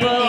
Ko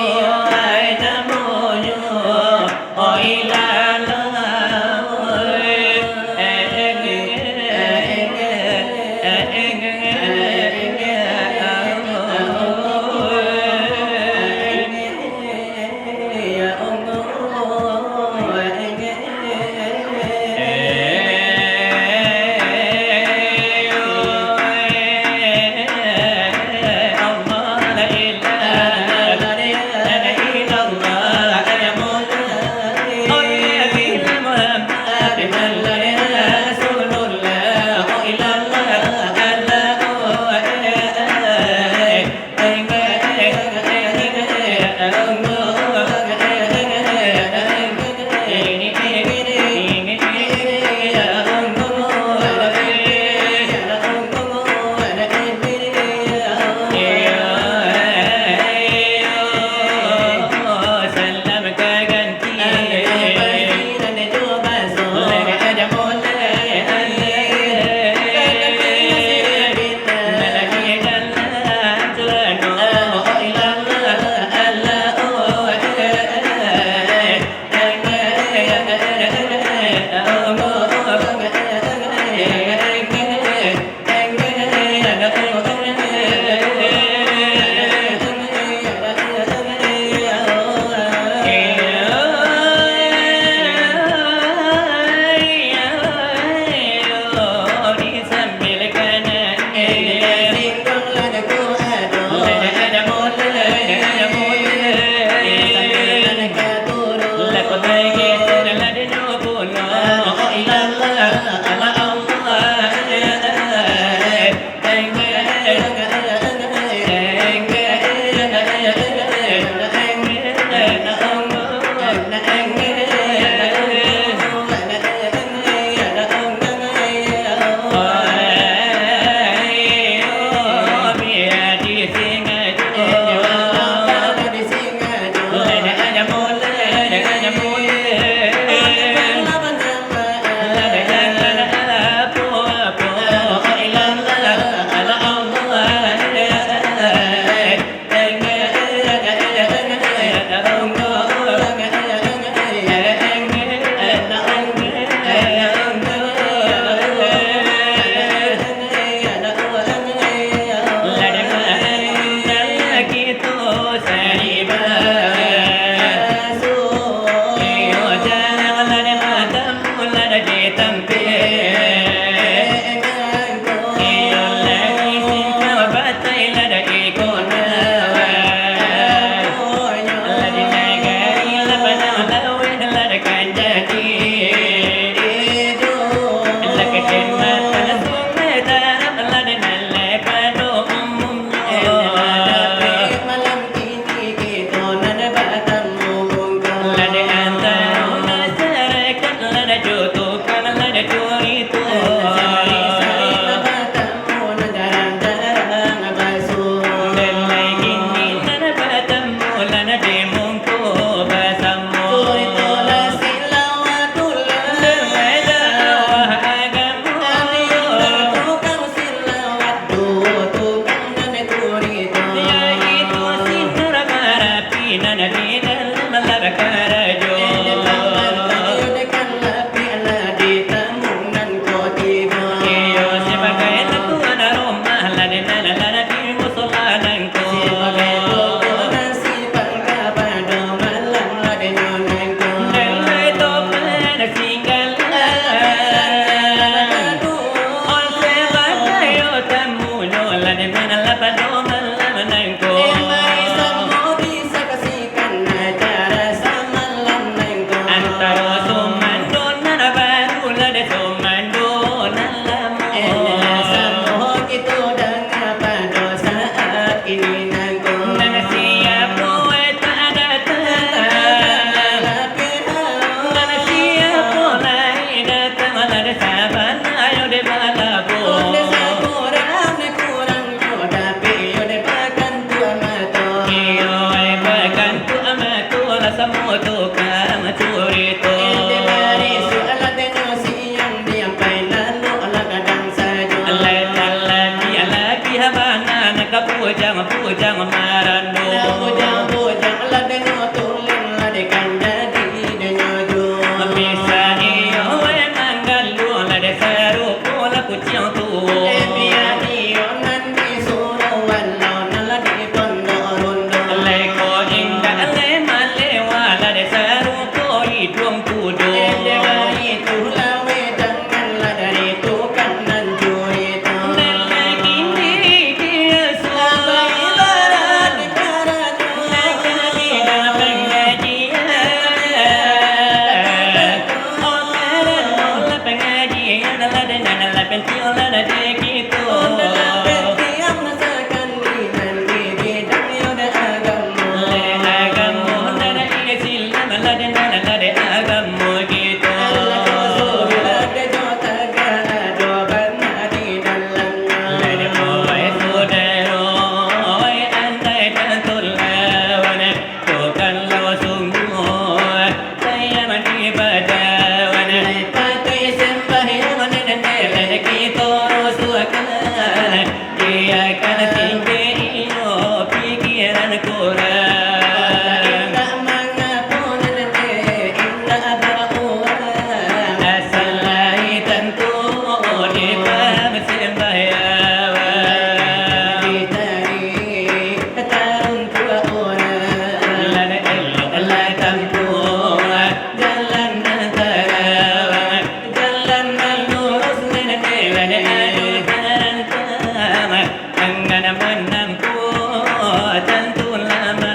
Tentu lama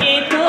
Kita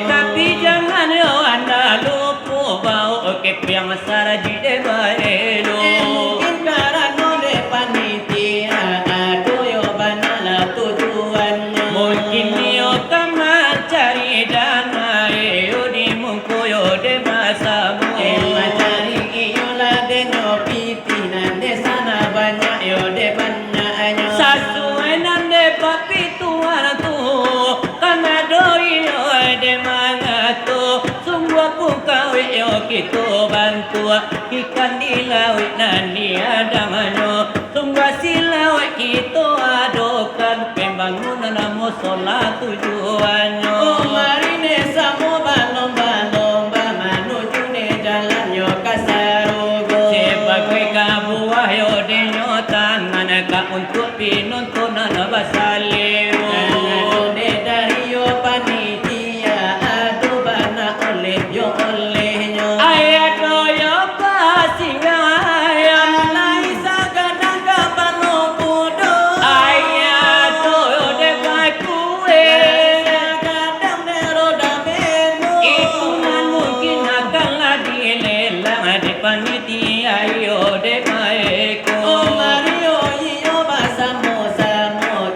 Tapi jangan yo anda lupa bau kepiang saraji de baelo. Mungkin karena de panitia atau yo banala tujuannya. Mungkin yo kama cari dana yo di mungko yo de masamu. Macari iyo la de no pitinan de sana banyak yo de banyaknya. Sasuai nande papi tuan tu karena doi yo de mangato. Sungguh aku kawe yo kita bantu ikan di laut nani ada manyo. Sungguh silawe kita adokan pembangunan musola tujuannya. Mari ne samo balomba menuju ne jalan yo kasarugo. Sebagai kabuah yo denyo tangan ka untuk pinuntunan basaleo. De dari yo panitia adu bana oleh yo olehnya. Ayat yo pasingayan. Alai sagadang kapano kudo. Ayat yo de bakue. Sagadang de roda beno. Itungan mungkin akan dilelang de panitia yo de baeko. Mario iyo basamo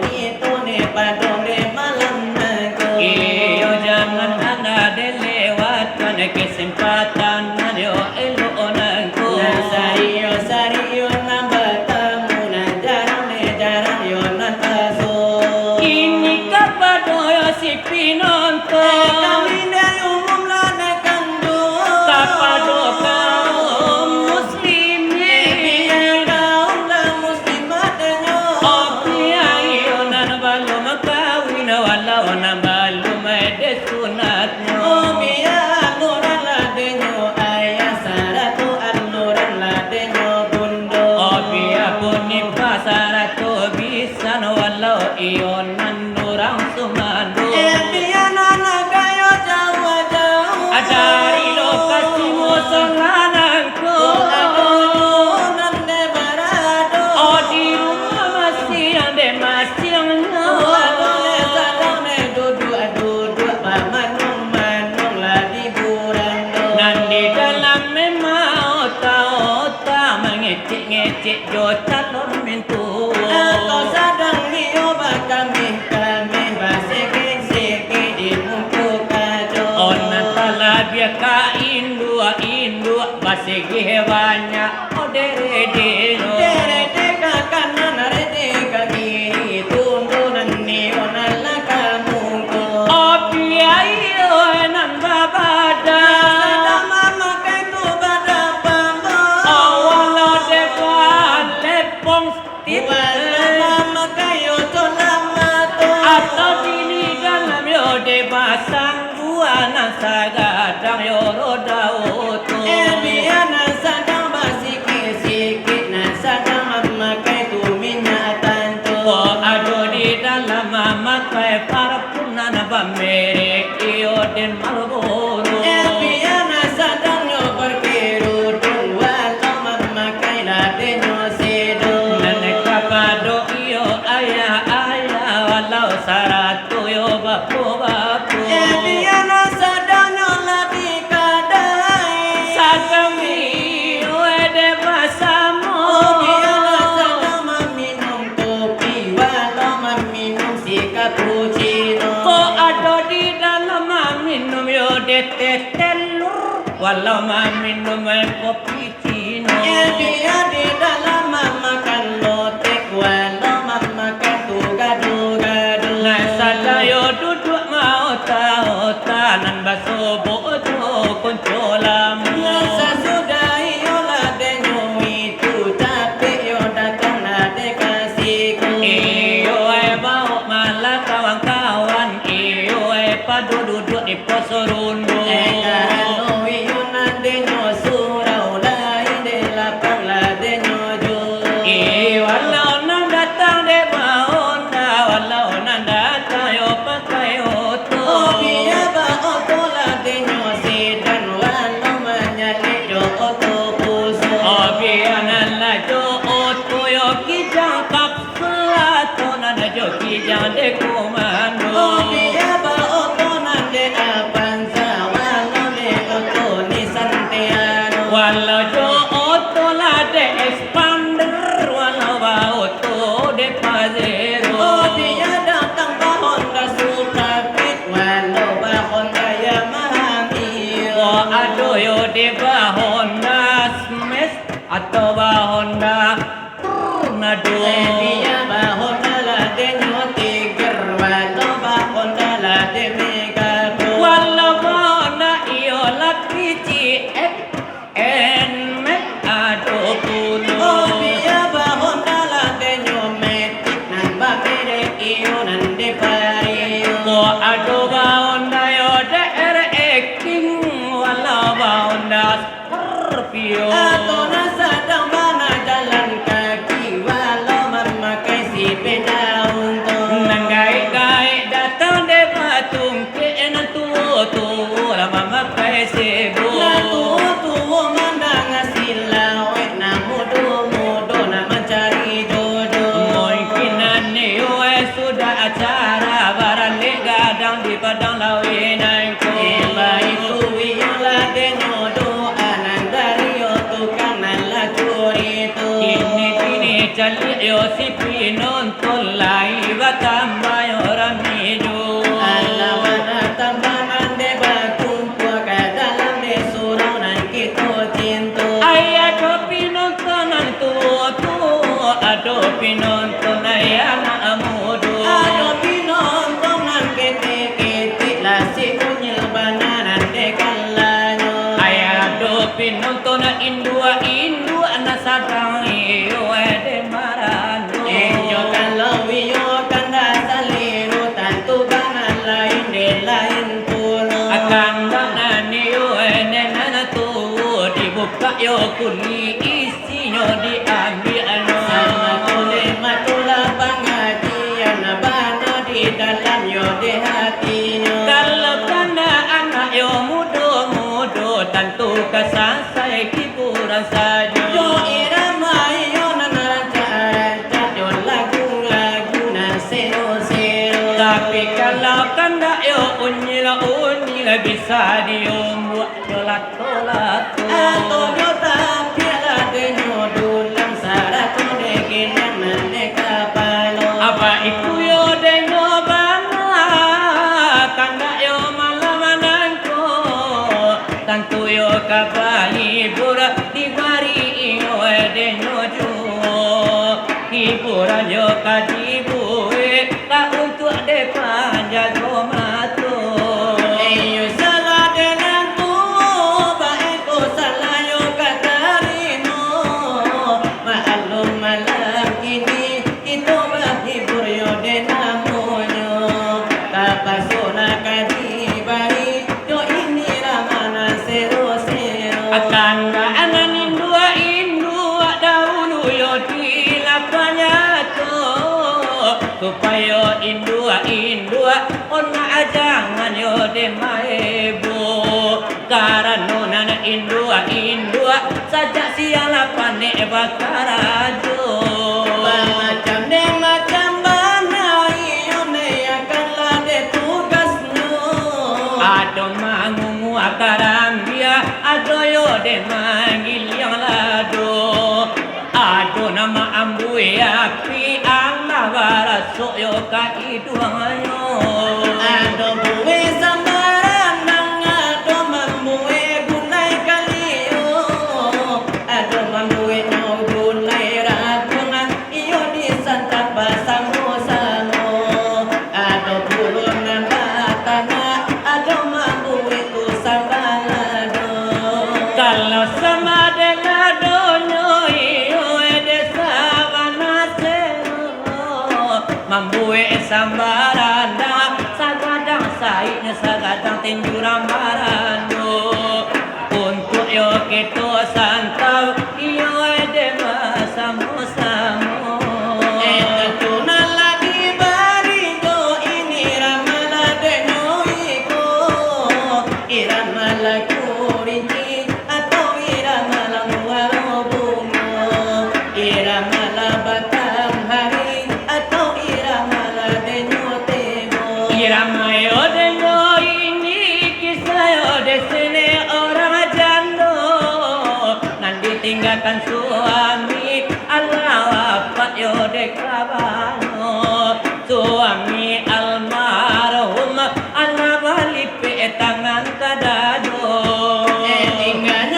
itu ne padong de malam nago. Iyo jangan anda dilewatkan kesempatan yo elonanku. Sario nambah tamu na jarang yo nataso. Ini kepada yo si pinonton. Kami dari umum la na kandu. Kepada kaum muslimin. Biar kaum la muslimatnya. Opi ayo nan balum kawin walau nan balum de sunatnya. Biar anuran la denyo ayah saratu anuran la denyo bundo. Opi pun ni pasar tu bisa walau iyo nan orang sumando. Biar anak kayo jauh-jauh. Ajari lokasi musolanangku. Nande barado. Oh di rumah masih ada masih Adone sadone duduk manung la di burando. nan di dalam memang otak mengecek-ngecek jo calon mentua. Atau sadang hiyo kami baseke di muku kajo. Onan tala biar ka indua basigi banyak odere deno. Dere deka kanan rede kiri tundunan ni onala kamu ko. Opi ayo nan babada. Mama kaitu bada pambo. Awala depan lepong Wala mama kayo to lama to. atau dini dalam yo de basang buana sagadang yo roda oto. Biana sadang basiki-sikit na sadang mama kaitu minatan to. Ado di dalam mama kai para punan bamere iyo den malboro. Biana sadang yo berkerudung walau mama kaila denyo sedo. Nenek kapado iyo ayah walau saratu yo bapu. Biana sadang yo lebih kadai. Sakami wede basamu. Biana sadang meminum kopi walau meminum si cappuccino. Ko ada di dalam minum yo de telur walau minum kopi cino. Dia di dalam makan lotek walau makan tu gado-gado. Nah saya duduk mau tahu tanan baso bojo kuncolam. Sesudah iyo la denyo itu capek yo datang la de kasihku. Iyo mau malah kawan-kawan. Iyo padu duduk di pos rundu. Kalau iyo na denyo surau lai de lapang la denyo jo. Walau nan datang de baonda, walau nan datang yo pakai oto. Biar ba oto la denyo sedan walau menyalip jo oto puso. Biar nan la jo oto yo kijang kapsulato nan jo kijang de komando. Biar ba oto na de apa de Honda Smash atau Honda Tornado. Dia Honda la de Tiger, walau Honda la de Mega Pro. Walau Honda iola PCX and Mac atau Kuno. Oh dia Honda la de Matic, nan ba merek iyo nan de Vario. Ko atau Honda yo RX King walau Honda Scorpio. Atau sedang mana jalan kaki walau memakai sepeda untung. Nanggai-gai datang de patung ke tua lama memakai sebo. La tua mandang silau na mudo na mencari jodoh. Mungkinan ni sudah acara barang gadang di padang lawinan ko. Iba itu wiola de nyodo anang dari tukang nala curi tu. Kini cali yo si pinonton lai batamba orang hidup. Alawana tambangan de batumpu ke dalam de surau nan kita cintu. Ayah do pinontonan tua, ado pinonton ayah amudu. Ado pinonton nan kete la si kunyil bananan de kalanyo. Ayah do pinonton indua na sadang iyo de marano. Enyo kalau wiyo kanda saliru tantu bangan lain de lain puno. Akan dana niyo nena tu dibuka yo kuli isinya diambil ano. Sama tole matula pengajian bana di dalam yo de hatinya. Kalau kena anak yo mudo tentu kesasai hiburan saja. Yo irama yo nanaca yo lagu na sero. Tapi kalau kena yo unyil bisa diumbuat yo lato. Ato yo tapi la de nyodulam saratu de kinan de kapalo. Apa itu yo dengo bana kanda yo malamananko tantu yo kabai bura di bari yo dengo jo hiburan yo kadibu ka untuk de panjago mato. Eyo salah dengan tu, baik tu salah yo katarino. Maklum malam ini kita berhibur yo denamonyo. Kapasona kadibari yo ini ramana sero. Akan anan indua dahulu yo dilapanya to supaya indua ona ajangan yo de maebo karano nana indua saja siala pane bakarajo. Macam de macam bana yo ne akan la de tugasnya. Ado mangungu akarambia ado yo de manggil yang lado. Ado nama ambue api Allah barasuk yo kaiduanyo. Ado buwe sambaran nang ado mambuwe gunai kaliyo. Ado mambuwe no gunai ragunan iyo disantap basamo-samo. Ado pulun nang batana ado mambuwe tu sambalado. Kalau sama dengan donyo iyo de sabanasero mambue sambaranda sagadang saiknya sagadang tinjuran barando untuk yo kita santau iyo de masamo-samo. Tuna lagi barigo ini ramala denyoiko. Iramala kurinci atau iramala muarobumo. Iramala batang hari atau iramala denyotemo. Irama yo de yo ini kisah yo de sini orang jando nan ditinggalkan suami Allah wafat yo de kabano suami almarhum Allah balik pe tangan kadado. Tinggal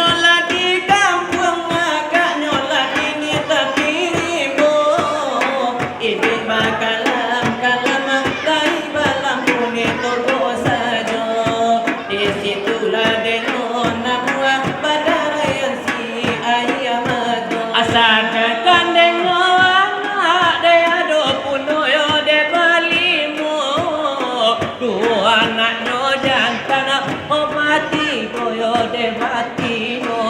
Itulah denona buah badarayan si ayam ado. Asalkan dengo anak de ado puno yo de balimo. Dua anak no jantan oh mati koyo de batino.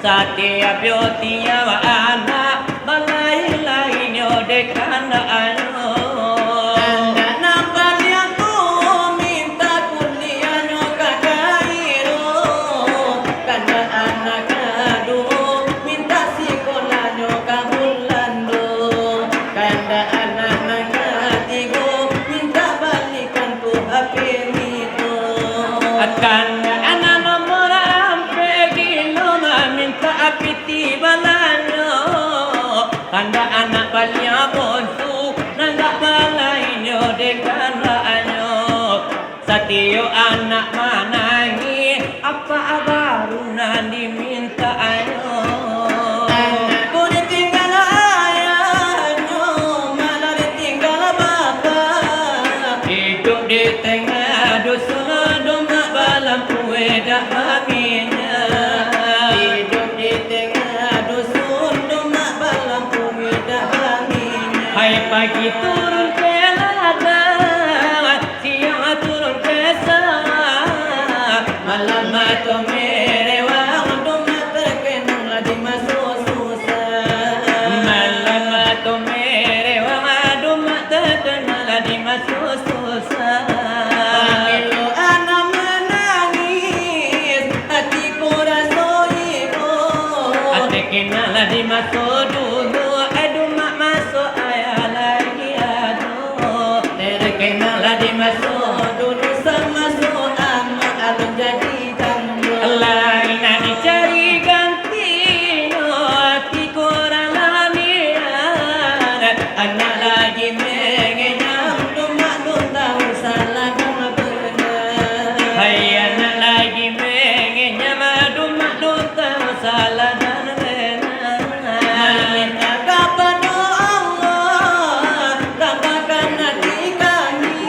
Setiap yo tiap anak balai lain yo de kana ano. Anak nampak yang tu minta kuliah no kakairo. Kanda anak kado minta sekolah no kabulando. Kanda anak katigo minta balikan tu HP itu. Akan anak nomor ampe gino minta apiti balano. Kanda anak balia bonsu nangga balainyo de kanda anyo. Satio anak manangi apa baru nandi minta ayo. Anakku ditinggal ayah no, malah ditinggal bapa. Hidup di tengah dusun domba balam kue dak maminya. Hidup di tengah dusun domba balam bumi dah banginya. Hai pagi turun ke ladang, siang turun ke sawah. Malam atau merewang domba terkenanglah di masuk susah. Malam atau merewang domba terkenal di masuk susah. Apabila anak menangis, hatiku rasa ibu. Ate kenal di masuk dulu, aduh mak masuk ayah lagi aduh. Terkenal di masuk dulu sama amat alun jadi janda. Lain dicari ganti, hati kurang lanian. Anak lagi mengenyam domba belum tahu salah dan benar. Hai anak lagi mengenyam, aduh mak duta salah dan benar. Minta kepada Allah tambahkan hati kami.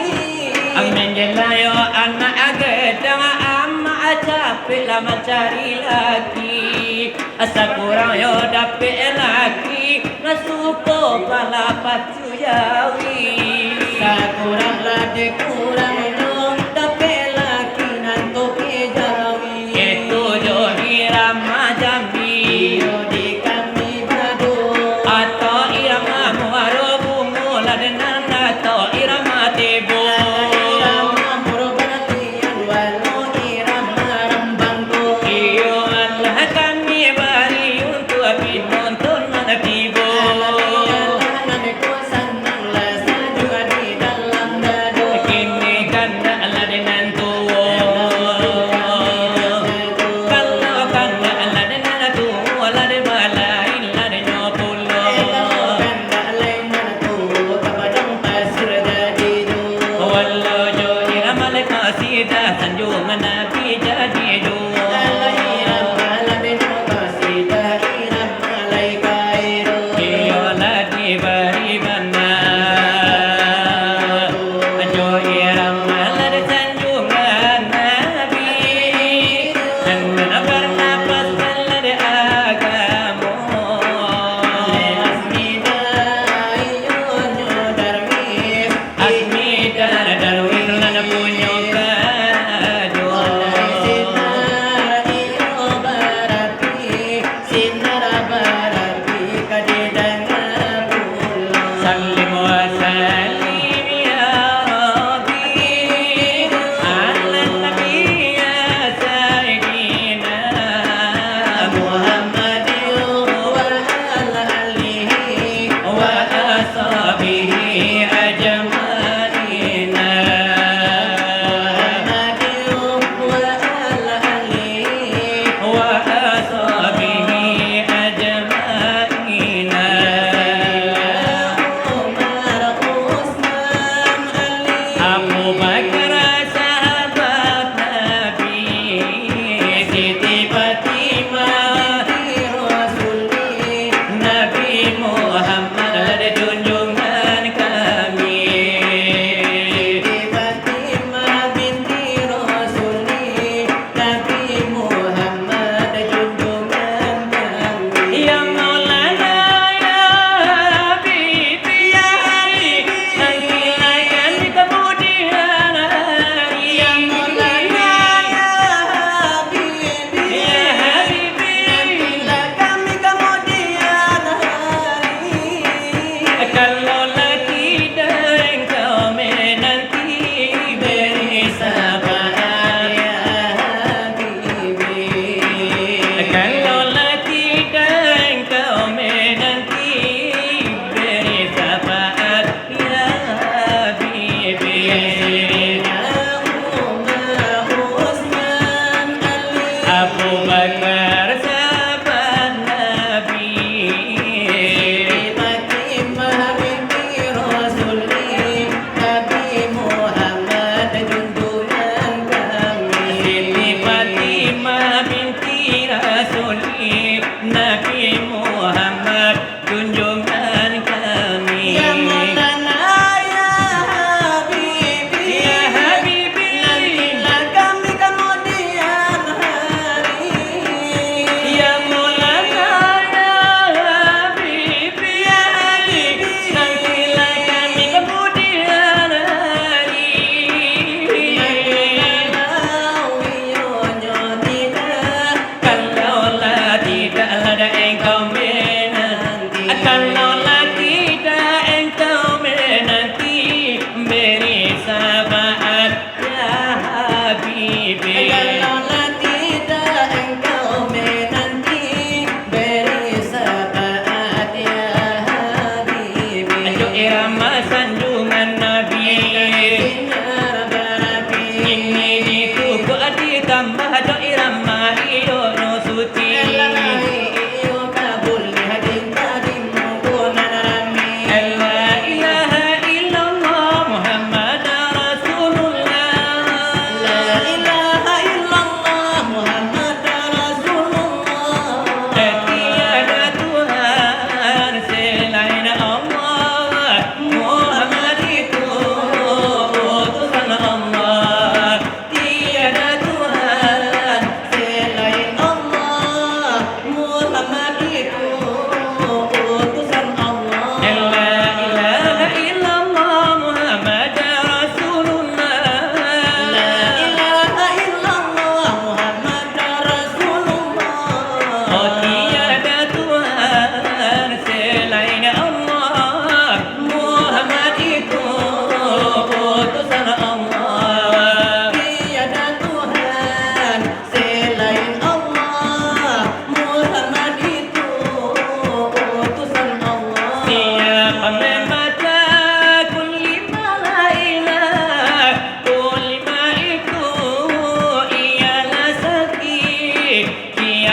Amin jelayo anak gedang ama capek lama cari lagi. Asa kurang yo dapet lagi, nasuko pala pacu yawi. Sakurang lade kurang lo tapi laki nanto kejawi. Itu jo irama jambi Iyo di kami badu. atau irama muaro bungo ladenan atau irama tebo. Irama murubatian walau irama rambangku. Iyo Allah kami bari untuk penonton mana tibo. Alamialah namiku senanglah saju di dalam dadu. Kini kan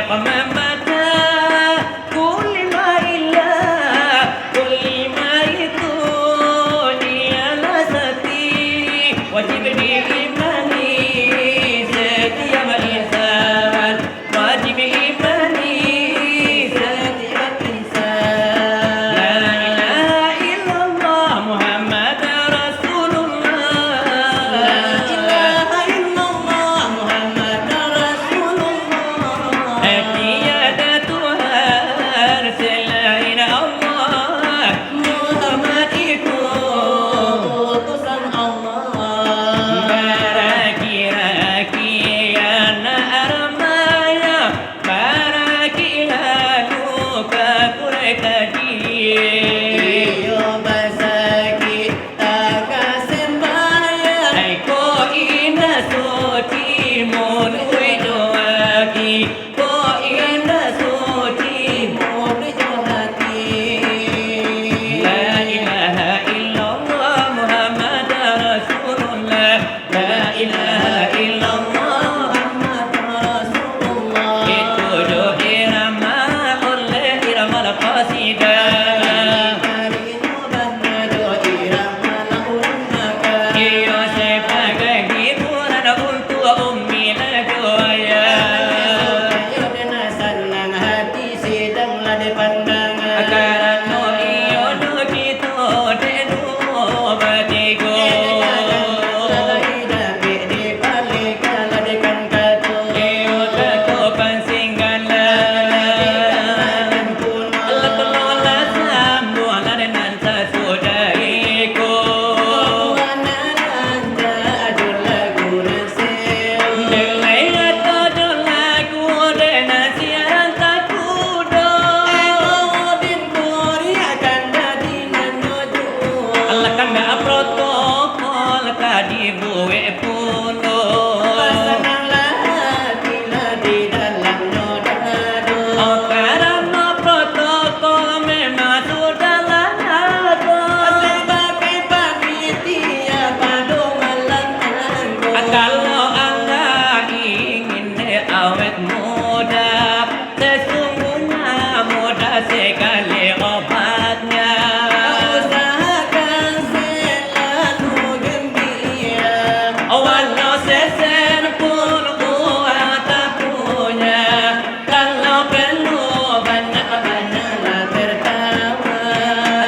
قمامة كل ما إلا كل ما يكون يا لستي وجبني إيماني زاد يا الإنسان واجب إيماني زاد يا الإنسان لا إله إلا الله محمد رسول الله لا إله إلا الله محمد رسول الله اعتيادتها أرسل إلى الله محمد utusan Allah Baraki raki ya naramaya baraki laluka kure tadi iyo basaki takasembaya Ko ina soti mon uidoaki ko ina soti mudah hati La ilaha illallah Muhammad Rasulullah La ilaha illallah Muhammad Rasulullah Itu doa irama oleh irama qasidah Karino banna do irama la urunaka Iyo sebagai hiburan untuk ummi lagoya Yodena senang hati sedang lade pandangan Karena iyo do kita denu batigo Iyo tako pansinggalan Allah kelola sambu ala dengan sasudaiku Delay atau dolaku dengan siaran takudo Allah kanda protokol kadibuwe puno Oh karena protokol memang sudah lado Kalau anda ingin awet muda Sesungguhnya mudah sekali obatnya Walau sesen pun kuat tak punya Kalau perlu banyak-banyaklah tertawa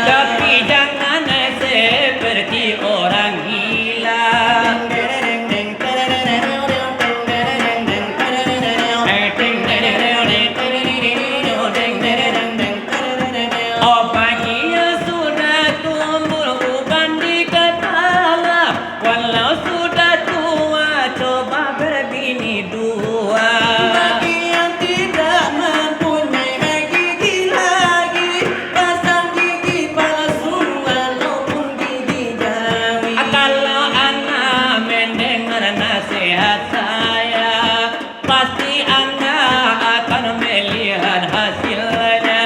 Tapi jangan seperti orang gila Oh pagi sudah tumbuh uban di kepala Walau sudah tua coba berbini dua Bagi yang tidak mempunyai gigi lagi, pasang gigi palsu walaupun gigi jari. Kalau anak mendengar nasihat saya Pasti anak akan melihat hasilnya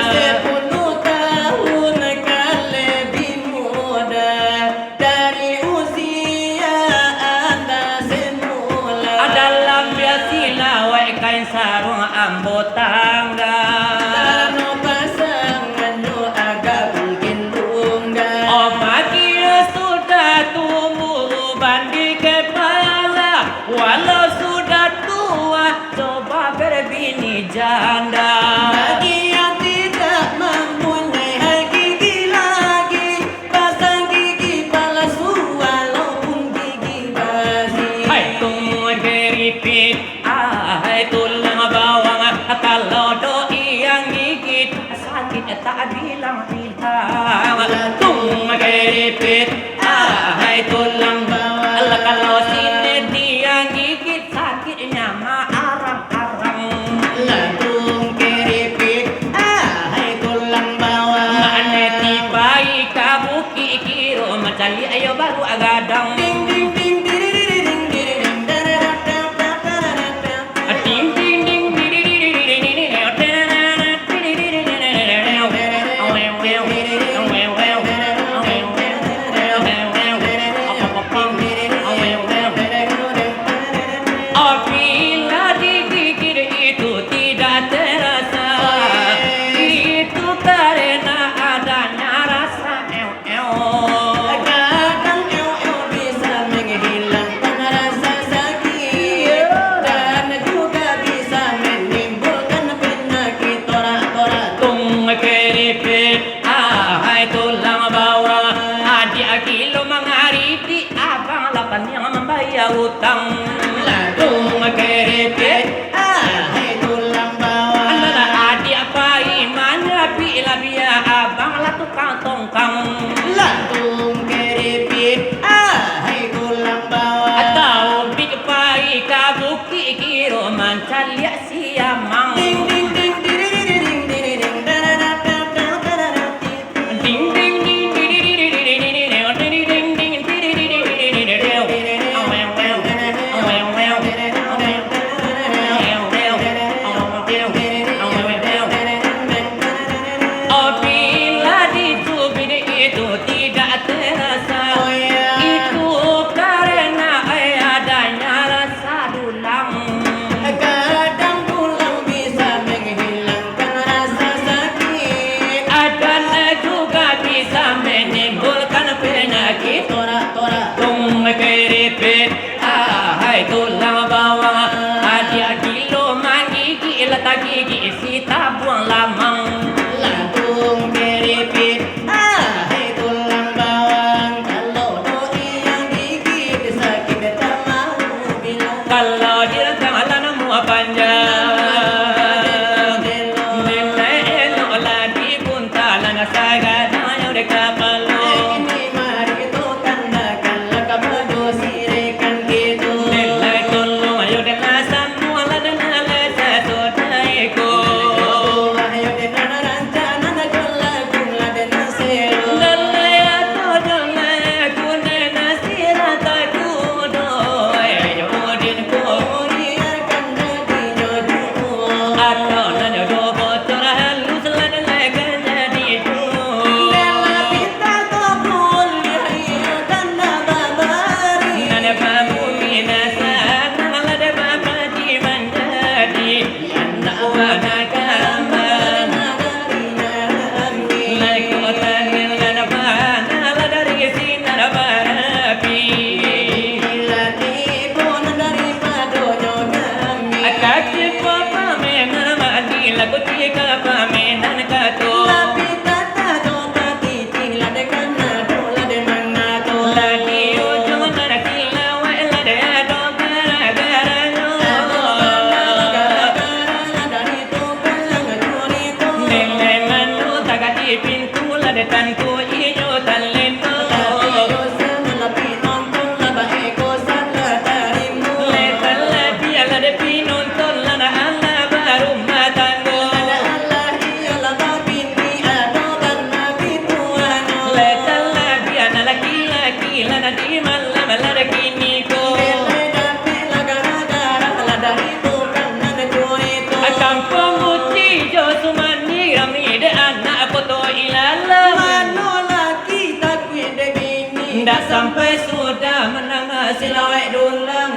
10 tahun kan lebih muda dari usia Anda semula. Dalam biasilah wai kain sarung ambo tangga Karena pasanganmu agak mungkin tunggal. Oh pagi sudah tumbuh uban di kepala Walau sudah tua coba berbini janda Bagi yang tidak mempunyai gigi lagi, pasang gigi palsu walaupun gigi basi. Hai tumbuh keripit hai tulang bawang Kalau doi yang gigit sakit tak bilang-bilang Tumbuh keripit hai tulang bawang Allah kalau sini dia gigit sakitnya mah arang-arang Lantung keripit, hai tulang bawang. Mana tibai kabuki kiro macali ayo baru agadang Ding ding ding ding ding ding ding Ding ding ding manca liak siamang. Ding ding ding ding ding ding ding ding da da da da da da da da. Ding ding ding ding ding ding ding ding ding ding ding ding ding ding. Apabila dicubit itu tidak terasa, itu karena adanya rasa dulang. Kadang tulang bisa menghilangkan rasa sakit. Dan juga bisa menimbulkan penyakit. Tora Tung keripit, hai tulang bawang, ada kilo manggigi letak gigi sita buang lamang. lantung keripit, hai tulang bawang. Kalau doi yang gigit sakit tak mau bilang. Kalau direntang lanamu panjang, nilai elok lagi buntalan sagadanya udah kapalo. Ini mari itu tandakan lakam dosirekan gitu. Nilai tolong ayo dengan semua ladana lesa sodaiku. Ayo dengan rancana nak lagu ladena selo. Nilai atau nilai aku nenasirat aku doi ayo udinku. Biarkan dadinya dulu. Atau nanya do bocor halus ladana jadi itu. Dela pita tokul lihayo tanda babari. Nana babu binasa, nana lada bapa di menjadi anak wana gambar. Lai kota nil nana bana lada risi nana barapi. Akaki papa menana mandi lagu tiga pamenan kato. Lagi ujung nana kilawa lada do gara-garanya. Nilai manu tagati pintu lada tanku ijo talento. Letal lagi lada pinonton lana ala baru matango. Letal lagi ana laki-laki lana di malam lada kiniko. Akang pemuti jo sumani rami de anak foto ilala. Ndak sampai sudah menang silawek dulang.